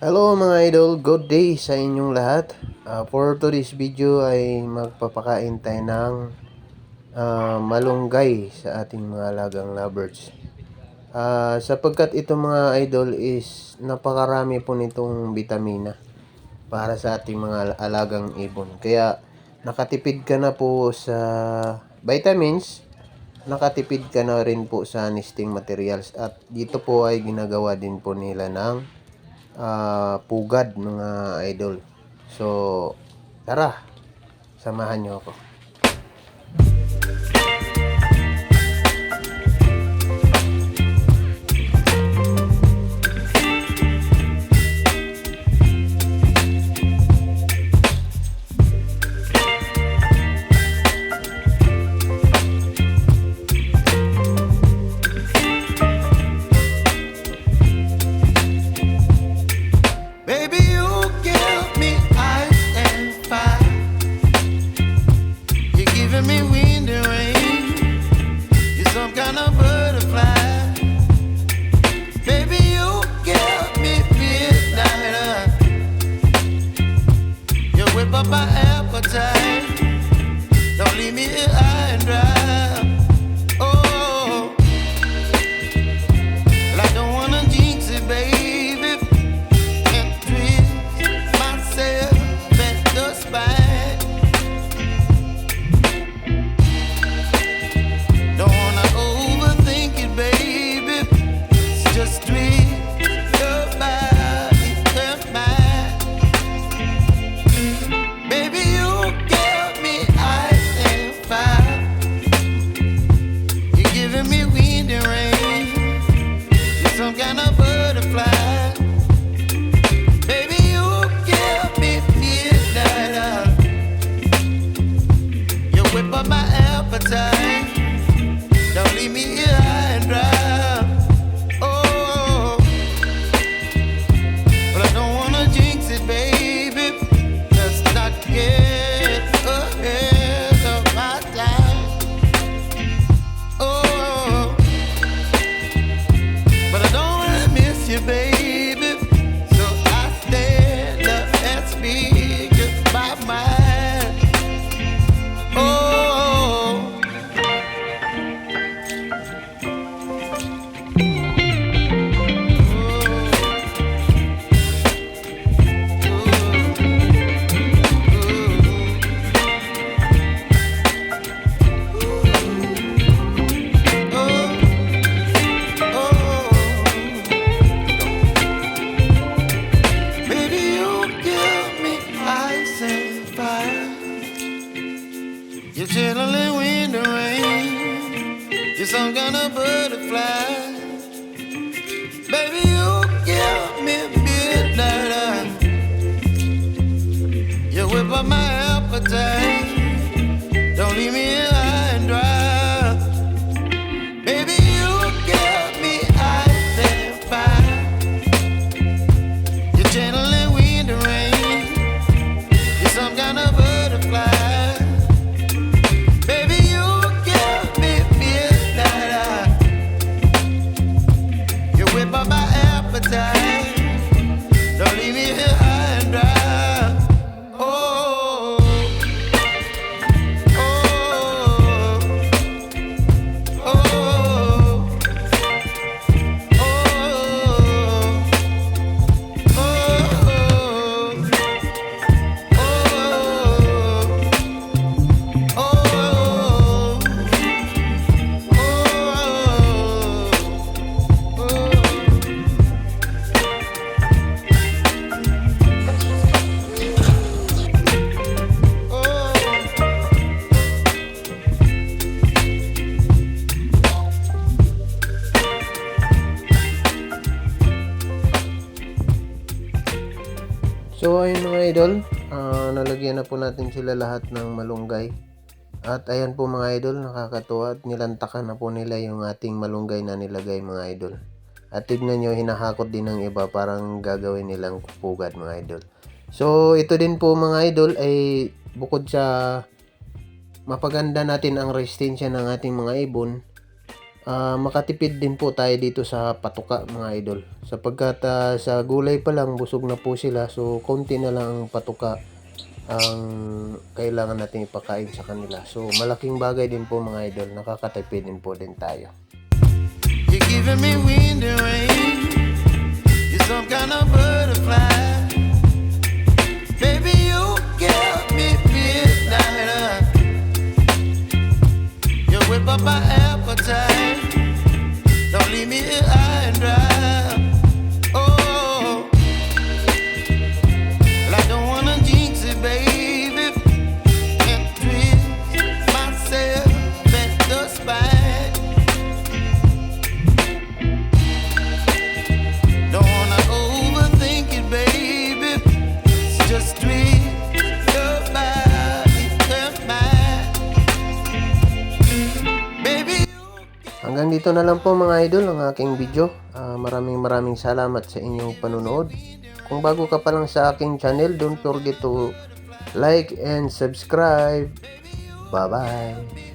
Hello mga idol, good day sa inyong lahat. For today's video ay magpapakain tayo ng malunggay sa ating mga alagang lovebirds. Sapagkat ito mga idol is napakarami po nitong bitamina para sa ating mga alagang ibon. Kaya nakatipid ka na po sa vitamins, nakatipid ka na rin po sa nesting materials. At dito po ay ginagawa din po nila ng pugad mga idol. So, tara, samahan nyo ako. Up my appetite. Don't leave me here high and dry. Oh, well, I don't wanna jinx it, baby, and twist myself at the spine. Don't wanna overthink it, baby. It's just twist your body and mine. Baby, you give me ice and fire. You're giving me wind and rain. You're some kind of butterfly. Baby, you give me midnight. You whip up my appetite. Don't leave me here high and dry. Oh, but I don't wanna jinx it, baby. Let's not get ahead of my time. Oh, but I don't wanna miss you, baby. So I stand up and speak my mind. Oh. You're chilling wind and rain. You're some kind of butterfly. Baby, you give me midnight. You whip up my appetite. Don't leave me here high and dry. Baby, you give me ice and fire. You're channeling wind and rain. You're some kind of butterfly. By my appetite, don't leave me here high and dry. Oh, oh, oh, oh, So ayun mga idol, nalagyan na po natin sila lahat ng malunggay. At ayan po mga idol, nakakatuwa at nilantakan na po nila yung ating malunggay na nilagay mga idol. At tignan nyo, hinahakot din ng iba, parang gagawin nilang pugad mga idol. So ito din po mga idol ay bukod sa mapaganda natin ang resistensya ng ating mga ibon, makatipid din po tayo dito sa patuka mga idol. Sapagkat sa gulay pa lang busog na po sila. So konti na lang ang patuka ang kailangan natin ipakain sa kanila. So malaking bagay din po mga idol. Nakakatipid din po din tayo. You're giving me wind and rain. You're some kind of butterfly. Baby, you give me midnight. You whip up my appetite. Don't leave me here high and dry. Oh, well, I don't wanna jinx it, baby, and twist myself at the spine. Don't wanna overthink it, baby. It's just twist your body and mine, baby. Hanggang dito na lang po mga idol ang aking video. Maraming salamat sa inyong panunood. Kung bago ka pa lang sa aking channel, don't forget to like and subscribe. Bye-bye.